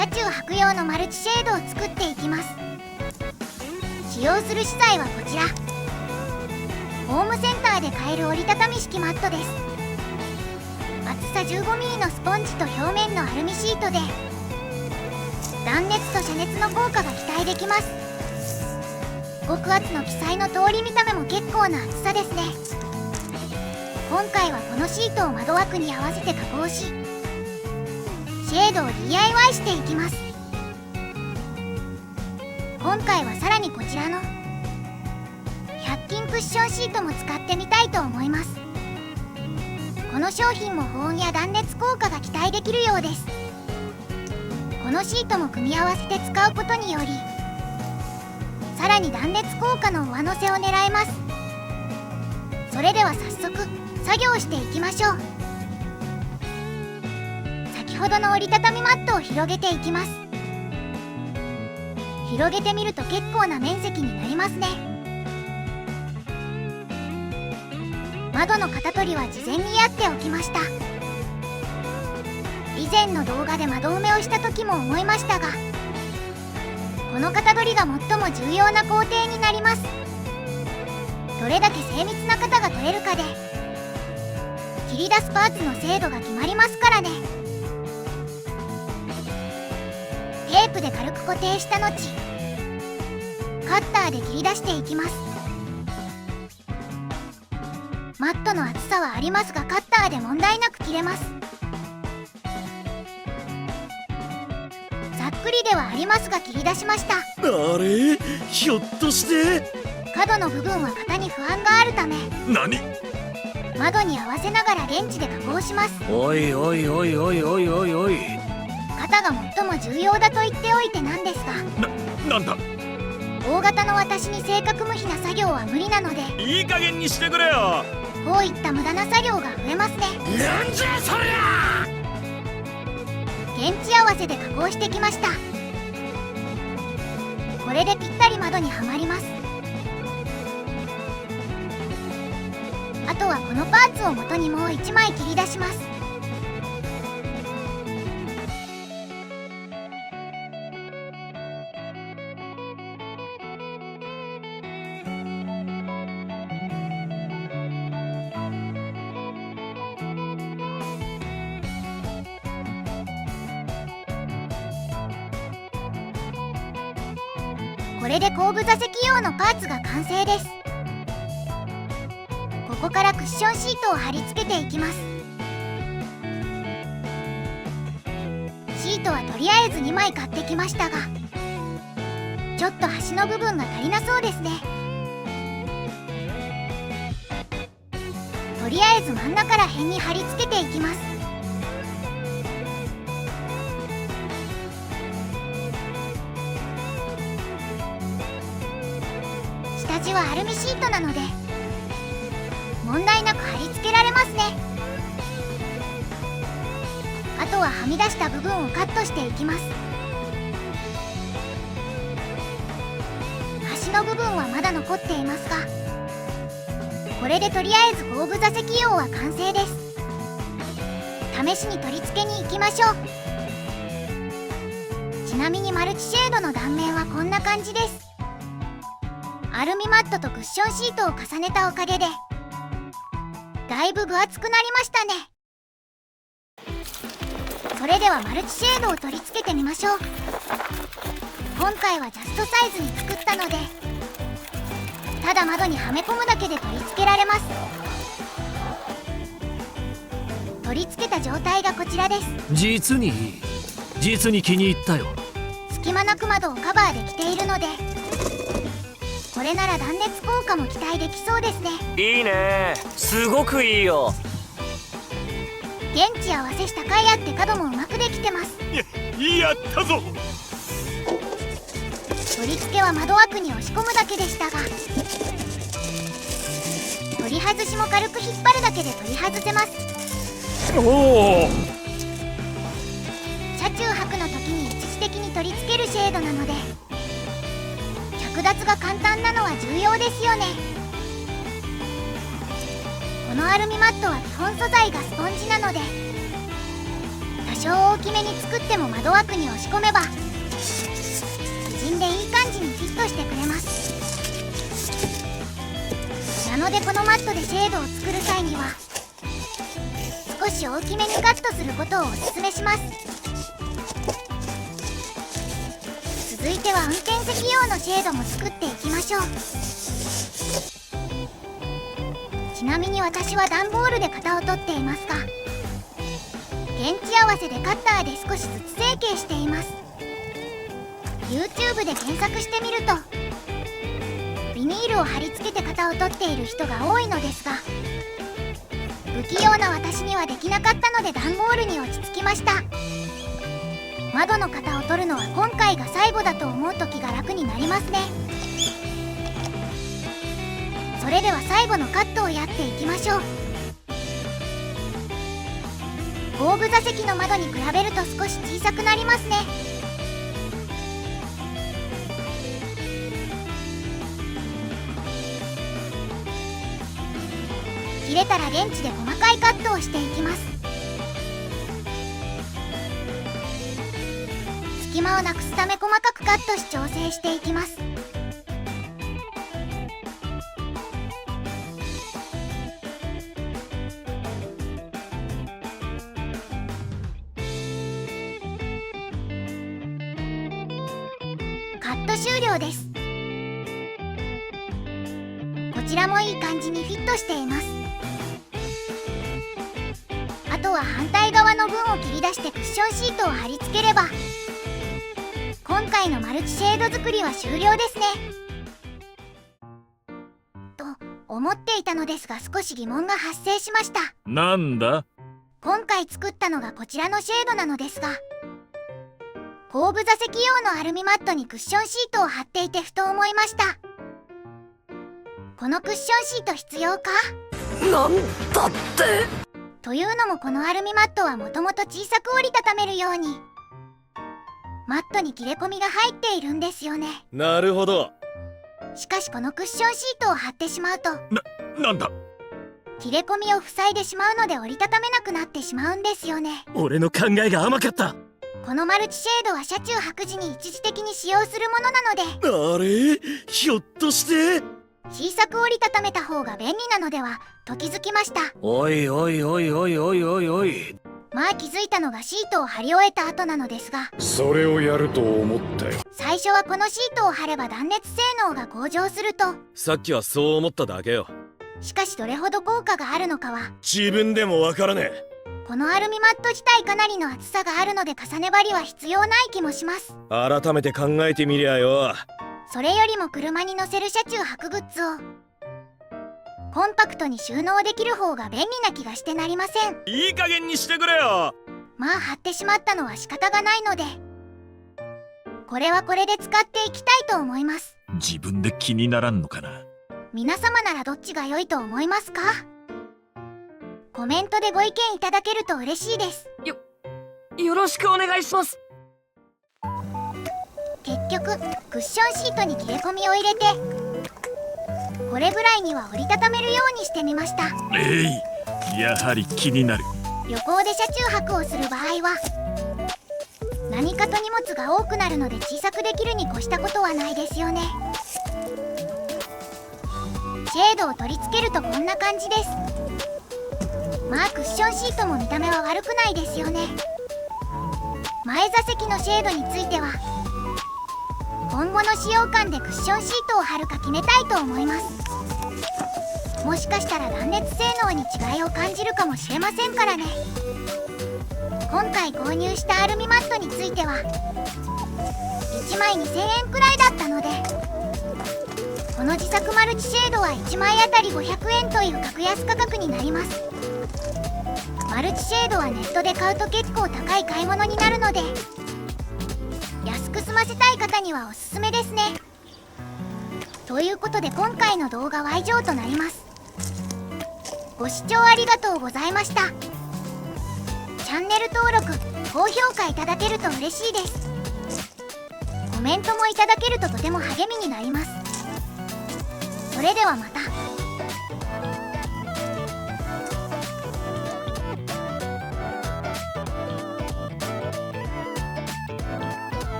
車中泊用のマルチシェードを作っていきます。使用する資材はこちら。ホームセンターで買える折りたたみ式マットです。厚さ 15mm のスポンジと表面のアルミシートで断熱と遮熱の効果が期待できます。極厚の記載の通り見た目も結構な厚さですね。今回はこのシートを窓枠に合わせて加工し、シェードを DIY していきます。今回はさらにこちらの100均クッションシートも使ってみたいと思います。この商品も保温や断熱効果が期待できるようです。このシートも組み合わせて使うことにより、さらに断熱効果の上乗せを狙えます。それでは早速作業していきましょう。先ほどの折りたたみマットを広げていきます。広げてみると結構な面積になりますね。窓の型取りは事前にやっておきました。以前の動画で窓埋めをした時も思いましたが、この型取りが最も重要な工程になります。どれだけ精密な型が取れるかで切り出すパーツの精度が決まりますからね。テープで軽く固定した後、カッターで切り出していきます。マットの厚さはありますが、カッターで問題なく切れます。ざっくりではありますが切り出しました。あれ、ひょっとして角の部分は型に不安があるため、何？窓に合わせながらレンチで加工します。おいおいおいおいおいおいおい、型が最も重要だと言っておいてなんですが、なんだ？大型の私に正確無比な作業は無理なので、いい加減にしてくれよ。こういった無駄な作業が増えますね。なんじゃそりゃ。現地合わせで加工してきました。これでぴったり窓にはまります。あとはこのパーツを元にもう1枚切り出します。これで後部座席用のパーツが完成です。ここからクッションシートを貼り付けていきます。シートはとりあえず2枚買ってきましたが、ちょっと端の部分が足りなそうですね。とりあえず真ん中ら辺に貼り付けていきます。下地はアルミシートなので問題なく貼り付けられますね。あとははみ出した部分をカットしていきます。端の部分はまだ残っていますが、これでとりあえず後部座席用は完成です。試しに取り付けに行きましょう。ちなみにマルチシェードの断面はこんな感じです。アルミマットとクッションシートを重ねたおかげでだいぶ分厚くなりましたね。それではマルチシェードを取り付けてみましょう。今回はジャストサイズに作ったので、ただ窓にはめ込むだけで取り付けられます。取り付けた状態がこちらです。実にいい。実に気に入ったよ。隙間なく窓をカバーできているので、これなら断熱効果も期待できそうですね。いいね、すごくいいよ。現地合わせした甲斐あって角もうまくできてます。やったぞ。取り付けは窓枠に押し込むだけでしたが、取り外しも軽く引っ張るだけで取り外せます。おお。車中泊の時に一時的に取り付けるシェードなので、着脱が簡単なのは重要ですよね。このアルミマットは基本素材がスポンジなので、多少大きめに作っても窓枠に押し込めば縮んでいい感じにフィットしてくれます。なのでこのマットでシェードを作る際には少し大きめにカットすることをおすすめします。続いては運転席用のシェードも作っていきましょう。ちなみに私は段ボールで型を取っていますが、現地合わせでカッターで少しずつ成形しています。 YouTube で検索してみるとビニールを貼り付けて型を取っている人が多いのですが、不器用な私にはできなかったので段ボールに落ち着きました。窓の型を取るのは今回が最後だと思う時が楽になりますね。それでは最後のカットをやっていきましょう。後部座席の窓に比べると少し小さくなりますね。切れたらレンチで細かいカットをしていきます。隙間をなくすため細かくカットし調整していきます。カット終了です。こちらもいい感じにフィットしています。あとは反対側の分を切り出してクッションシートを貼り付ければ今回のマルチシェード作りは終了ですね。と思っていたのですが少し疑問が発生しました。なんだ？今回作ったのがこちらのシェードなのですが、後部座席用のアルミマットにクッションシートを貼っていてふと思いました。このクッションシート必要か？なんだって。というのもこのアルミマットはもともと小さく折りたためるようにマットに切れ込みが入っているんですよね。なるほど。しかしこのクッションシートを貼ってしまうとなんだ？切れ込みを塞いでしまうので折りたためなくなってしまうんですよね。俺の考えが甘かった。このマルチシェードは車中泊時に一時的に使用するものなので、あれ、ひょっとして小さく折りたためた方が便利なのではと気づきました。おいおいおいおいおいおいおい。まあ気づいたのがシートを貼り終えた後なのですが、それをやると思ったよ。最初はこのシートを貼れば断熱性能が向上すると。さっきはそう思っただけよ。しかしどれほど効果があるのかは自分でもわからねえ。このアルミマット自体かなりの厚さがあるので重ね張りは必要ない気もします。改めて考えてみりゃよ。それよりも車に乗せる車中泊グッズをコンパクトに収納できる方が便利な気がしてなりません。いい加減にしてくれよ。まあ貼ってしまったのは仕方がないのでこれはこれで使っていきたいと思います。自分で気にならんのかな。皆様ならどっちが良いと思いますか？コメントでご意見いただけると嬉しいです。よろしくお願いします。結局クッションシートに切れ込みを入れてこれぐらいには折りたためるようにしてみました。やはり気になる。旅行で車中泊をする場合は何かと荷物が多くなるので小さくできるに越したことはないですよね。シェードを取り付けるとこんな感じです。まあクッションシートも見た目は悪くないですよね。前座席のシェードについては今後の使用感でクッションシートを貼るか決めたいと思います。もしかしたら断熱性能に違いを感じるかもしれませんからね。今回購入したアルミマットについては1枚2000円くらいだったのでこの自作マルチシェードは1枚あたり500円という格安価格になります。マルチシェードはネットで買うと結構高い買い物になるので安く済ませたい方にはおすすめですね。ということで今回の動画は以上となります。ご視聴ありがとうございました。チャンネル登録、高評価いただけると嬉しいです。コメントもいただけるととても励みになります。それではまた。